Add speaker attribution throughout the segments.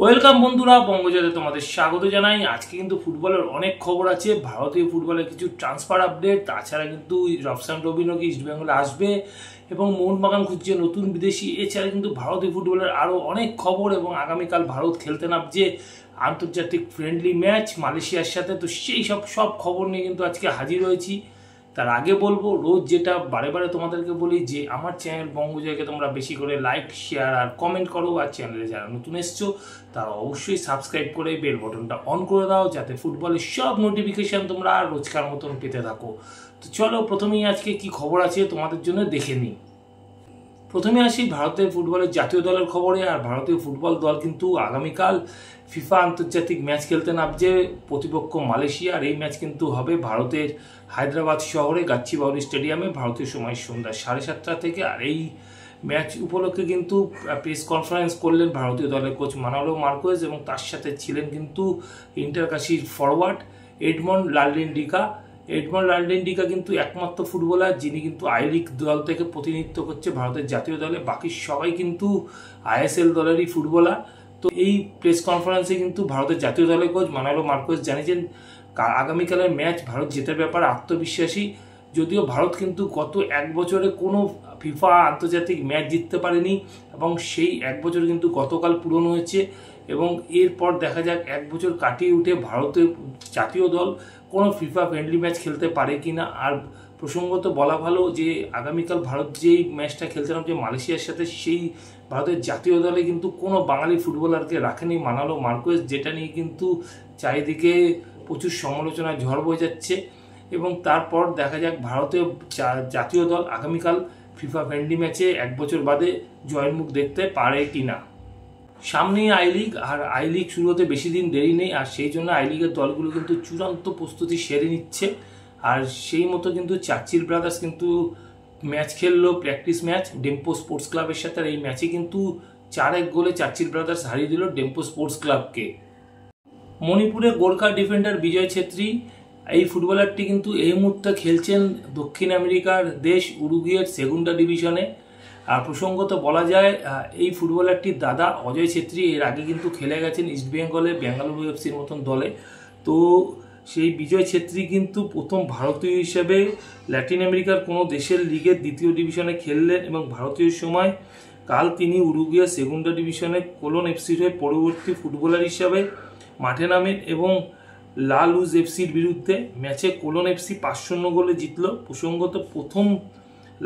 Speaker 1: Welcome বন্ধুরা, বঙ্গজলে তোমাদের স্বাগত জানাই। আজকে কিন্তু ফুটবলের অনেক খবর আছে। ভারতীয় ফুটবলের কিছু ট্রান্সফার আপডেট, তাছাড়া কিন্তু রফসান রবিনও কি ইস্টবেঙ্গলে আসবে এবং মোহনবাগান খুঁজছে নতুন বিদেশি। এছাড়া কিন্তু ভারতীয় ফুটবলের আরও অনেক খবর এবং আগামীকাল ভারত খেলতে নামছে আন্তর্জাতিক ফ্রেন্ডলি ম্যাচ মালয়েশিয়ার সাথে। তো সেই সব খবর নিয়ে কিন্তু আজকে হাজির হয়েছি। তার আগে বলবো, রোজ যেটা বারে বারে তোমাদেরকে বলি, যে আমার চ্যানেল বঙ্গজয়কে তোমরা বেশি করে লাইক, শেয়ার আর কমেন্ট করো। আর চ্যানেলে যারা নতুন এসছো তারা অবশ্যই সাবস্ক্রাইব করে বেল বটনটা অন করে দাও, যাতে ফুটবলের সব নোটিফিকেশান তোমরা রোজকার মতন পেতে থাকো। তো চলো, প্রথমেই আজকে কি খবর আছে তোমাদের জন্য দেখে নিই। প্রথমে আসি ভারতের ফুটবলের জাতীয় দলের খবরে। আর ভারতীয় ফুটবল দল কিন্তু আগামীকাল ফিফা আন্তর্জাতিক ম্যাচ খেলতে নামছে প্রতিপক্ষ মালয়েশিয়া। আর এই ম্যাচ কিন্তু হবে ভারতের হায়দ্রাবাদ শহরে গাচ্চিবাউলি স্টেডিয়ামে ভারতীয় সময় সন্ধ্যা 7:30 থেকে। আর এই ম্যাচ উপলক্ষে কিন্তু প্রেস কনফারেন্স করলেন ভারতীয় দলের কোচ মানুয়েল মার্কোয়েজ, এবং তার সাথে ছিলেন কিন্তু ইন্টারকাশির ফরওয়ার্ড এডমন্ড লালডেন্ডিকা কিন্তু একমাত্র ফুটবলার যিনি কিন্তু আই লিগ দল থেকে প্রতিনিধিত্ব করছে ভারতের জাতীয় দলে। বাকি সবাই কিন্তু আইএসএল দলেরই ফুটবলার। তো এই প্রেস কনফারেন্সে কিন্তু ভারতের জাতীয় দলের কোচ মানুয়েল মার্কোয়েজ জানিয়েছেন আগামীকালের ম্যাচ ভারত জেতার ব্যাপারে আত্মবিশ্বাসী। যদিও ভারত কিন্তু গত এক বছরে কোনো ফিফা আন্তর্জাতিক ম্যাচ জিততে পারেনি, এবং সেই এক বছর কিন্তু গতকাল পূরণ হয়েছে। এবং এরপর দেখা যাক এক বছর কাটিয়ে উঠে ভারতের জাতীয় দল কোনো ফিফা ফ্রেন্ডলি ম্যাচ খেলতে পারে কিনা। আর প্রসঙ্গত বলা ভালো যে আগামীকাল ভারত যেই ম্যাচটা খেলতে নামছে মালয়েশিয়ার সাথে, সেই ভারতের জাতীয় দলে কিন্তু কোনো বাঙালি ফুটবলারকে রাখেনি মানুয়েল মার্কোয়েজ, যেটা নিয়ে কিন্তু চারিদিকে প্রচুর সমালোচনার ঝড় বয়ে যাচ্ছে। এবং তারপর দেখা যাক ভারতীয় জাতীয় দল আগামীকাল ফিফা ফ্রেন্ডলি ম্যাচে এক বছর বাদে জয়ের মুখ দেখতে পারে কিনা। সামনেই আই লিগ, আর আই লিগ শুরু হতে বেশি দিন দেরি নেই। আর সেই জন্য আই লিগের দলগুলো কিন্তু চূড়ান্ত প্রস্তুতি সেরে নিচ্ছে। আর সেই মতো কিন্তু চার্চিল ব্রাদার্স কিন্তু ম্যাচ খেললো, প্র্যাকটিস ম্যাচ ডেম্পো স্পোর্টস ক্লাবের সাথে। আর এই ম্যাচে কিন্তু 4-1 গোলে চার্চিল ব্রাদার্স হারিয়ে দিল ডেম্পো স্পোর্টস ক্লাবকে। মণিপুরে গোর্খা ডিফেন্ডার বিজয় ছেত্রী, এই ফুটবলারটি কিন্তু এই মুহূর্তে খেলছেন দক্ষিণ আমেরিকার দেশ উরুগুয়ের সেগুন্ডা ডিভিশনে। আর প্রসঙ্গত বলা যায় এই ফুটবলারটির দাদা অজয় ছেত্রী এর আগে কিন্তু খেলে গেছেন ইস্টবেঙ্গলে, বেঙ্গালুরু এফসির মতন দলে। তো সেই বিজয় ছেত্রী কিন্তু প্রথম ভারতীয় হিসেবে ল্যাটিন আমেরিকার কোনো দেশের লিগের দ্বিতীয় ডিভিশনে খেললেন, এবং ভারতীয় সময় কাল তিনি উরুগুয়ে সেগুন্ডা ডিভিশনে কোলন এফসির হয়ে পরবর্তী ফুটবলার হিসাবে মাঠে নামেন এবং লা লুজ এফসির বিরুদ্ধে ম্যাচে কোলন এফসি 5-0 গোলে জিতল। প্রসঙ্গত প্রথম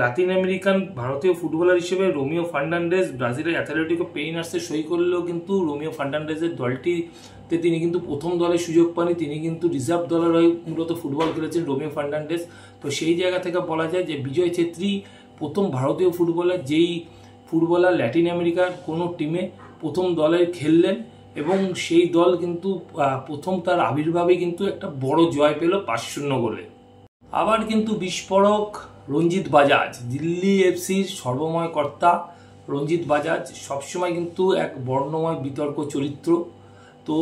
Speaker 1: লাতিন আমেরিকান ভারতীয় ফুটবলার হিসেবে রোমিও ফার্নান্ডেজ ব্রাজিলের অ্যাথলেটিকো পেইনার্সে সই করলেও কিন্তু রোমিও ফার্নান্ডেজের দলটিতে তিনি কিন্তু প্রথম দলে সুযোগ পাননি, তিনি কিন্তু রিজার্ভ দলের হয়ে মূলত ফুটবল খেলেছেন রোমিও ফার্নান্ডেজ। তো সেই জায়গা থেকে বলা যায় যে বিজয় ছেত্রী প্রথম ভারতীয় ফুটবলার যেই ফুটবলার ল্যাটিন আমেরিকার কোনো টিমে প্রথম দলে খেললেন, এবং সেই দল কিন্তু প্রথম তার আবির্ভাবে কিন্তু একটা বড় জয় পেল 5-0 গোলে। আবার কিন্তু বিস্ফোরক রঞ্জিত বাজাজ, দিল্লি এফসির সর্বময় কর্তা রঞ্জিত বাজাজ সবসময় কিন্তু এক বর্ণময় বিতর্ক চরিত্র। তো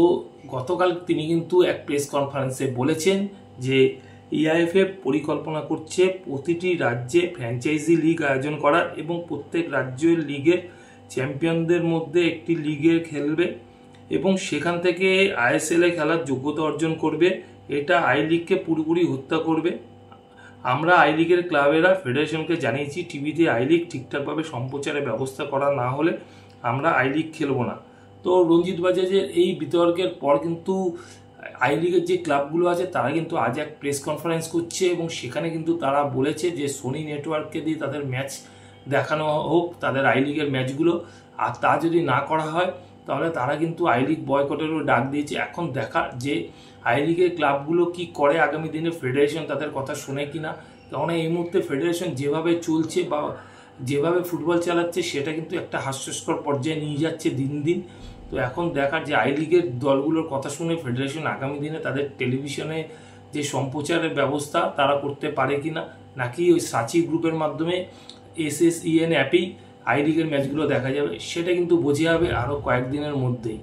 Speaker 1: গতকাল তিনি কিন্তু এক প্রেস কনফারেন্সে বলেছেন যে ইআইএফএফ পরিকল্পনা করছে প্রতিটি রাজ্যে ফ্র্যাঞ্চাইজি লিগ আয়োজন করার, এবং প্রত্যেক রাজ্যের লিগের চ্যাম্পিয়নদের মধ্যে একটি লিগে খেলবে এবং সেখান থেকে আইএসএলে খেলার যোগ্যতা অর্জন করবে। এটা আই লিগকে পুরোপুরি হত্যা করবে। আমরা আই লিগের ক্লাবেরা ফেডারেশনকে জানিয়েছি, টিভিতে আই লিগ ঠিকঠাকভাবে সম্প্রচারের ব্যবস্থা করা না হলে আমরা আই লিগ খেলবো না। তো রঞ্জিত বাজাজের এই বিতর্কের পর কিন্তু আই লিগের যে ক্লাবগুলো আছে তারা কিন্তু আজ এক প্রেস কনফারেন্স করছে, এবং সেখানে কিন্তু তারা বলেছে যে সোনি নেটওয়ার্ককে দিয়ে তাদের ম্যাচ দেখানো হোক, তাদের আই লিগের ম্যাচগুলো। আর তা যদি না করা হয় তাহলে তারা কিন্তু আই লিগ বয়কটেরও ডাক দিয়েছে। এখন দেখা যে আই লিগের ক্লাবগুলো কি করে আগামী দিনে, ফেডারেশন তাদের কথা শোনে কিনা। কারণ এই মুহূর্তে ফেডারেশন যেভাবে চলছে বা যেভাবে ফুটবল চালাচ্ছে সেটা কিন্তু একটা হাস্যস্কর পর্যায়ে নিয়ে যাচ্ছে দিন দিন। তো এখন দেখার যে আই লিগের দলগুলোর কথা শুনে ফেডারেশন আগামী দিনে তাদের টেলিভিশনে যে সম্প্রচারের ব্যবস্থা তারা করতে পারে কিনা, নাকি ওই সাচি গ্রুপের মাধ্যমে SSEN অ্যাপেই আই লিগের ম্যাচগুলো দেখা যাবে, সেটা কিন্তু বোঝা যাবে আরও কয়েকদিনের মধ্যেই।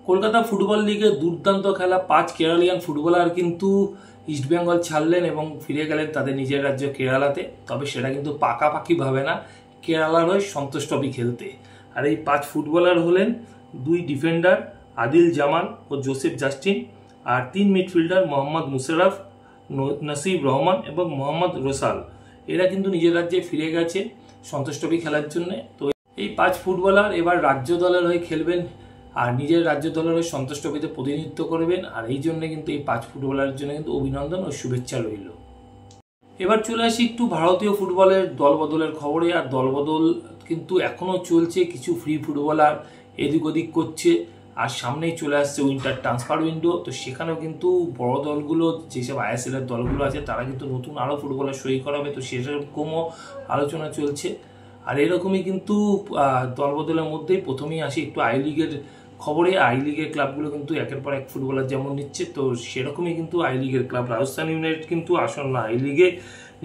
Speaker 1: কলকাতা ফুটবল লিগে দুর্দান্ত খেলা 5 কেরালিয়ান ফুটবলার কিন্তু ইস্টবেঙ্গল ছাড়লেন এবং ফিরে গেলেন তাদের নিজের রাজ্য কেরালাতে। তবে সেটা কিন্তু পাকাপাকিভাবে না, কেরালার হয়ে সন্তোষ ট্রফি খেলতে। আর এই 5 ফুটবলার হলেন 2 ডিফেন্ডার আদিল জামান ও জোসেফ জাস্টিন, আর 3 মিডফিল্ডার মোহাম্মদ মুশাররফ, নাসিব রহমান এবং মোহাম্মদ রোসাল। এরা কিন্তু নিজের রাজ্যে ফিরে গেছে সন্তোষ ট্রফি খেলার জন্য। তো এই 5 ফুটবলার এবার রাজ্য দলের হয়ে খেলবেন আর নিজের রাজ্য দলের হয়ে সন্তোষ ট্রফিতে প্রতিনিধিত্ব করবেন। আর এই জন্য কিন্তু এই 5 ফুটবলারের জন্য কিন্তু অভিনন্দন ও শুভেচ্ছা রইল। এবার চলে আসি একটু ভারতীয় ফুটবলের দলবদলের খবরে। আর দলবদল কিন্তু এখনও চলছে, কিছু ফ্রি ফুটবলার এদিক ওদিক করছে। আর সামনেই চলে আসছে উইন্টার ট্রান্সফার উইন্ডো, তো সেখানেও কিন্তু বড় দলগুলো যেসব আইএসএলের দলগুলো আছে তারা কিন্তু নতুন আরও ফুটবলার সই করাবে, তো সেরকমও আলোচনা চলছে। আর এরকমই কিন্তু দলবদলের মধ্যেই প্রথমেই আসি একটু আই লিগের খবরে। আই লিগের ক্লাবগুলো কিন্তু একের পর এক ফুটবলার যেমন নিচ্ছে, তো সেরকমই কিন্তু আই লিগের ক্লাব রাজস্থান ইউনাইটেড কিন্তু আসন্ন আই লিগে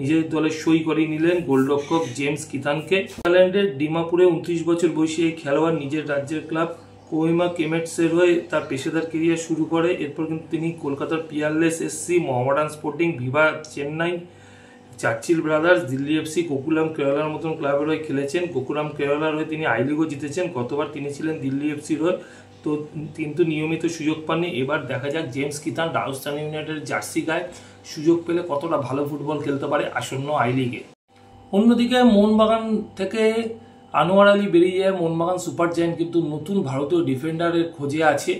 Speaker 1: নিজের দলে সই করিয়ে নিলেন গোলরক্ষক জেমস কিথানকে। নাগাল্যান্ডের ডিমাপুরে 29 বছর বয়সী এই খেলোয়াড় নিজের রাজ্যের ক্লাব কোহিমা কেমেটসের হয়ে তার পেশাদার কেরিয়ার শুরু করে। এরপর কিন্তু তিনি কলকাতার Peerless SC, Mohammedan sporting, Viva Chennai, Churchill brothers, Delhi FC, Gokulam কেরালার মতন ক্লাবের হয়ে খেলেছেন। গোকুলাম কেরালার হয়ে তিনি আই লিগও জিতেছেন। গতবার তিনি ছিলেন দিল্লি এফসির হয়ে, তো কিন্তু নিয়মিত সুযোগ পাননি। এবার দেখা যাক জেমস কিথান রাজস্থান ইউনাইটেডের জার্সি গায়ে সুযোগ পেলে কতটা ভালো ফুটবল খেলতে পারে আসন্ন আই লিগে। অন্যদিকে মোহনবাগান থেকে আনোয়ার আলী বেরিয়ে যায়। মোহনবাগান সুপার জায়ান্ট কিন্তু নতুন ভারতীয় ডিফেন্ডারের খোঁজে আছে।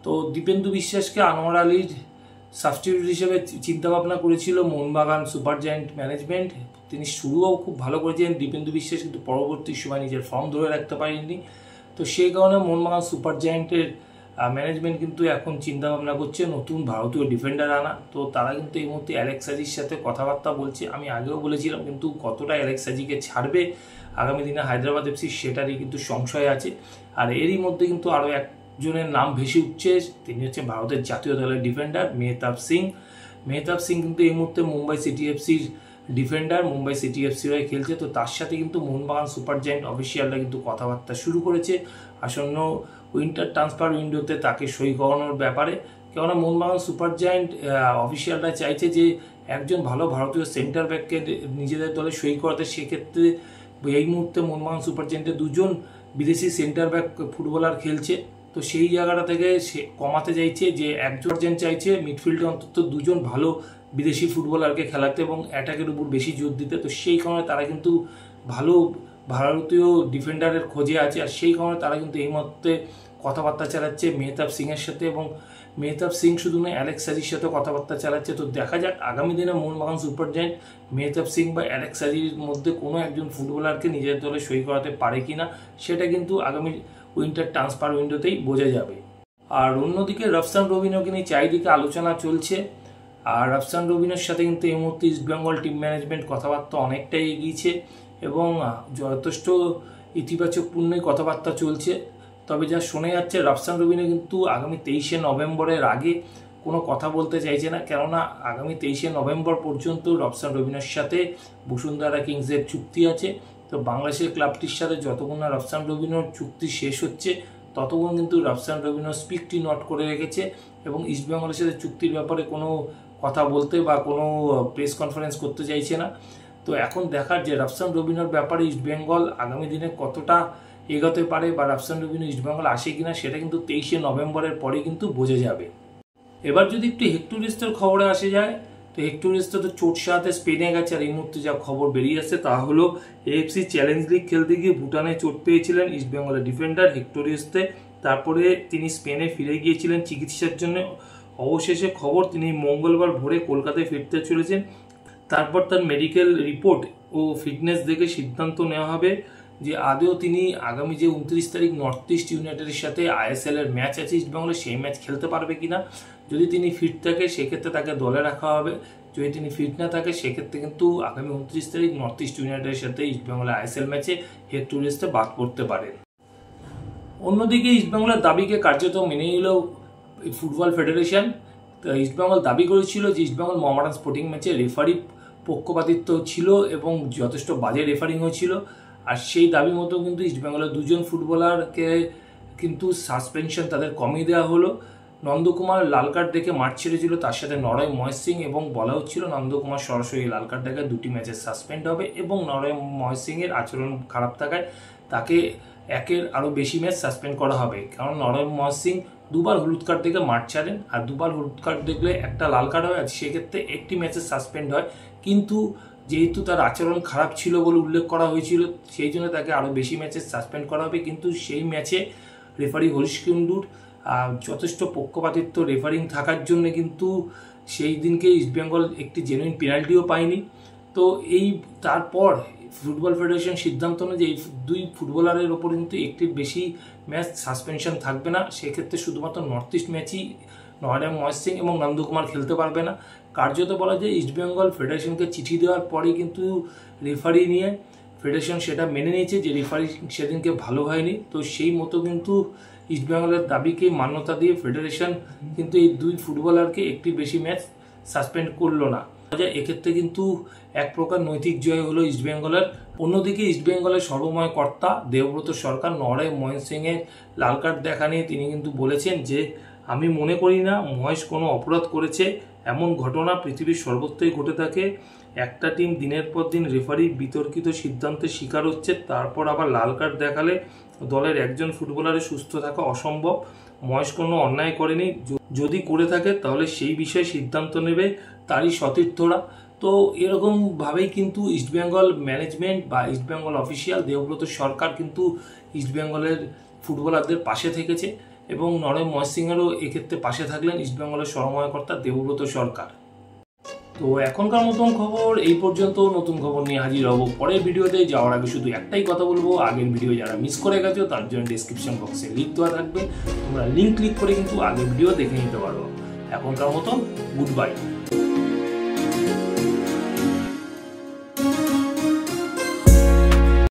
Speaker 1: তো দীপেন্দু বিশ্বাসকে আনোয়ার আলীর সাবস্টিটিউট হিসেবে চিন্তাভাবনা করেছিল মোহনবাগান সুপার জায়ান্ট ম্যানেজমেন্ট। তিনি শুরুও খুব ভালো করেছিলেন দীপেন্দু বিশ্বাস, কিন্তু পরবর্তী সময় নিজের ফর্ম ধরে রাখতে পারেননি। তো সেই কারণে মোহনবাগান সুপার জায়ান্টের ম্যানেজমেন্ট কিন্তু এখন চিন্তাভাবনা করছে নতুন ভারতীয় ডিফেন্ডার আনা। তো তারা কিন্তু এই মুহূর্তে অ্যালেক্স সাজির সাথে কথাবার্তা বলছে। আমি আগেও বলেছিলাম, কিন্তু কতটা অ্যালেক্স সাজিকে ছাড়বে আগামী দিনে হায়দ্রাবাদ এফসি সেটারই কিন্তু সংশয় আছে। আর এরই মধ্যে কিন্তু আরও একজনের নাম ভেসে উঠছে, তিনি হচ্ছে ভারতের জাতীয় দলের ডিফেন্ডার মেহতাব সিং। মেহতাব সিং কিন্তু এই মুহূর্তে মুম্বাই সিটি এফসির ডিফেন্ডার, মুম্বাই সিটি এফসির হয়ে খেলছে। তো তার সাথে কিন্তু মোহনবাগান সুপার জায়ান্ট অফিসিয়ালরা কিন্তু কথাবার্তা শুরু করেছে আসন্ন উইন্টার ট্রান্সফার উইন্ডোতে তাকে সই করানোর ব্যাপারে। কেননা মোহনবাগান সুপার জায়ান্ট অফিসিয়ালরা চাইছে যে একজন ভালো ভারতীয় সেন্টার ব্যাককে নিজেদের দলে সই করাতে। সেক্ষেত্রে এই মুহূর্তে মোহনবাগান সুপার জায়ান্টে 2জন বিদেশি সেন্টার ব্যাক ফুটবলার খেলছে। তো সেই জায়গাটা থেকে সে কমাতে চাইছে যে একজন চাইছে মিডফিল্ডে অন্তত 2জন ভালো বিদেশি ফুটবলারকে খেলাতে এবং অ্যাটাকের উপর বেশি জোর দিতে। তো সেই কারণে তারা কিন্তু ভালো ভারতীয় ডিফেন্ডারের খোঁজে আছে। আর সেই কারণে তারা কিন্তু এই মুহূর্তে কথাবার্তা চালাচ্ছে মেহতাব সিংয়ের সাথে, এবং মেহতাব সিং শুধু নয় অ্যালেক্স সাজির সাথে কথাবার্তা চালাচ্ছে। তো দেখা যাক আগামী দিনে মোহনবাগান সুপার জায়ান্ট মেহতাব সিং বা অ্যালেক্স সাজির মধ্যে কোনো একজন ফুটবলারকে নিজের দলে সই করাতে পারে কিনা, সেটা কিন্তু আগামী উইন্টার ট্রান্সফার উইন্ডোতেই বোঝা যাবে। আর অন্যদিকে রফসান রবিনকে নিয়ে চারিদিকে আলোচনা চলছে। আর রফসান রবিনের সাথে কিন্তু এই মুহূর্তে ইস্টবেঙ্গল টিম ম্যানেজমেন্ট কথাবার্তা অনেকটাই এগিয়েছে এবং যথেষ্ট ইতিবাচকপূর্ণই কথাবার্তা চলছে। তবে যা শোনা যাচ্ছে রফসান রবিনে কিন্তু আগামী 23শে নভেম্বরের আগে কোনো কথা বলতে চাইছে না, কেননা আগামী 23শে নভেম্বর পর্যন্ত রফসান রবিনের সাথে বসুন্ধরা কিংসের চুক্তি আছে। তো বাংলাদেশের ক্লাবটির সাথে যতক্ষণ না রফসান রবিনোর চুক্তি শেষ হচ্ছে ততক্ষণ কিন্তু রফসান রবিনো স্পিকটি নট করে রেখেছে এবং ইস্টবেঙ্গলের সাথে চুক্তির ব্যাপারে কোনো কথা বলতে বা কোনো প্রেস কনফারেন্স করতে চাইছে না। তো এখন দেখার যে রফসান রবিনোর ব্যাপারে ইস্টবেঙ্গল আগামী দিনে কতটা এগোতে পারে বা রফসান রবিনো ইস্টবেঙ্গল আসে কিনা সেটা কিন্তু 23শে নভেম্বরের পরে কিন্তু বোঝা যাবে। এবার যদি একটু হেক্টর রিস্তের খবরে আসে যায়, তো হেক্টর রিস্তে তো চোট সাথে স্পেনে গেছে। আর এই মুহূর্তে যা খবর বেরিয়ে আসছে তা হলো এএফসি চ্যালেঞ্জ লিগ খেলতে গিয়ে ভুটানে চোট পেয়েছিলেন ইস্টবেঙ্গলের ডিফেন্ডার হেক্টর রিস্তে। তারপরে তিনি স্পেনে ফিরে গিয়েছিলেন চিকিৎসার জন্য। অবশেষে খবর তিনি মঙ্গলবার ভোরে কলকাতায় ফিরতে চলেছেন। তারপর তার মেডিকেল রিপোর্ট ও ফিটনেস দেখে সিদ্ধান্ত নেওয়া হবে যে আদৌ তিনি আগামী যে 29 তারিখ নর্থ ইস্ট ইউনাইটেডের সাথে আইএসএল এর ম্যাচ আছে ইস্টবেঙ্গলে, সেই ম্যাচ খেলতে পারবে কিনা। যদি তিনি ফিট থাকে সেক্ষেত্রে তাকে দলে রাখা হবে, যদি তিনি ফিট না থাকে সেক্ষেত্রে কিন্তু আগামী 29 তারিখ নর্থ ইস্ট ইউনাইটেডের সাথে ইস্টবেঙ্গলের আইএসএল ম্যাচে হেক্টর রিস্তে বাদ পড়তে পারেন। অন্যদিকে ইস্টবেঙ্গলের দাবিকে কার্যত মেনে নিল ফুটবল ফেডারেশন। ইস্টবেঙ্গল দাবি করেছিল যে ইস্টবেঙ্গল মোহামেডান স্পোর্টিং ম্যাচে রেফারি পক্ষপাতিত্ব ছিল এবং যথেষ্ট বাজে রেফারিং হয়েছিল। আর সেই দাবি মতো কিন্তু ইস্টবেঙ্গলের 2জন ফুটবলারকে কিন্তু সাসপেনশন তাদের কমিয়ে দেওয়া হলো। নন্দকুমার লাল কার্ড দেখে মাঠ ছেড়েছিল, তার সাথে নরয় মহেশ সিং, এবং বলা হচ্ছিল নন্দকুমার সরাসরি লাল কার্ড দেখে 2টি ম্যাচে সাসপেন্ড হবে এবং নরয় মহেশ সিংয়ের আচরণ খারাপ থাকায় তাকে একের আরও বেশি ম্যাচ সাসপেন্ড করা হবে, কারণ নরেন মহেশ সিং দুবার হলুদ কার্ড দেখে মাঠ ছাড়েন, আর দুবার হলুদ কার্ড দেখলে একটা লাল কার্ড হয়, আর সেক্ষেত্রে একটি ম্যাচে সাসপেন্ড হয়। কিন্তু যেহেতু তার আচরণ খারাপ ছিল বলে উল্লেখ করা হয়েছিল, সেই জন্য তাকে আরও বেশি ম্যাচে সাসপেন্ড করা হবে। কিন্তু সেই ম্যাচে রেফারি হরিশ কুন্ডুর যথেষ্ট পক্ষপাতিত্ব রেফারিং থাকার জন্য কিন্তু সেই দিনকে ইস্টবেঙ্গল একটি জেনুইন পেনাল্টিও পায়নি। তো তারপর ফুটবল ফেডারেশন সিদ্ধান্ত নেয় যে এই দুই ফুটবলারের ওপর কিন্তু একটির বেশি ম্যাচ সাসপেনশন থাকবে না। সেক্ষেত্রে শুধুমাত্র নর্থ ইস্ট ম্যাচই নরেন মহেশ সিং এবং নন্দকুমার খেলতে পারবে না। কার্যত বলা যায় ইস্টবেঙ্গল ফেডারেশনকে চিঠি দেওয়ার পরেই কিন্তু রেফারি নিয়ে ফেডারেশন সেটা মেনে নিয়েছে যে রেফারি সেদিনকে ভালো হয়নি। তো সেই মতো কিন্তু ইস্টবেঙ্গলের দাবিকে মান্যতা দিয়ে ফেডারেশন কিন্তু এই দুই ফুটবলারকে একটি বেশি ম্যাচ সাসপেন্ড করলো না। এক্ষেত্রে কিন্তু এক প্রকার নৈতিক জয় হলো ইস্টবেঙ্গলের। অন্যদিকে ইস্টবেঙ্গলের সর্বময় কর্তা দেবব্রত সরকার নরেন মহেশ সিংয়ের লাল কার্ড দেখা নিয়ে তিনি কিন্তু বলেছেন যে আমি মনে করি না মহেশ কোনো অপরাধ করেছে। এমন ঘটনা পৃথিবীর সর্বত্রই ঘটে থাকে। একটা টিম দিনের পর দিন রেফারির বিতর্কিত সিদ্ধান্তের শিকার হচ্ছে, তারপর আবার লাল কার্ড দেখালে দলের একজন ফুটবলারের সুস্থ থাকা অসম্ভব। মহেশ কোনো অন্যায় করেনি, যদি করে থাকে তাহলে সেই বিষয়ে সিদ্ধান্ত নেবে তারই সতীর্থরা। তো এরকমভাবেই কিন্তু ইস্টবেঙ্গল ম্যানেজমেন্ট বা ইস্টবেঙ্গল অফিসিয়াল দেবব্রত সরকার কিন্তু ইস্টবেঙ্গলের ফুটবলারদের পাশে থেকেছে, এবং নরেন মহেশ সিংয়েরও এক্ষেত্রে পাশে থাকলেন ইস্টবেঙ্গলের সরময়কর্তা দেবব্রত সরকার। তো এখনকার মতন খবর এই পর্যন্ত। নতুন খবর নিয়ে হাজির হব পরের ভিডিওতে। যাওয়ার আগে শুধু একটাই কথা বলবো, আগের ভিডিও যারা মিস করে গেছো তার জন্য ডিসক্রিপশন বক্সে লিঙ্ক দেওয়া থাকবে, তোমরা লিঙ্ক ক্লিক করে কিন্তু আগের ভিডিও দেখে নিতে পারো। এখনকার মতন গুড বাই।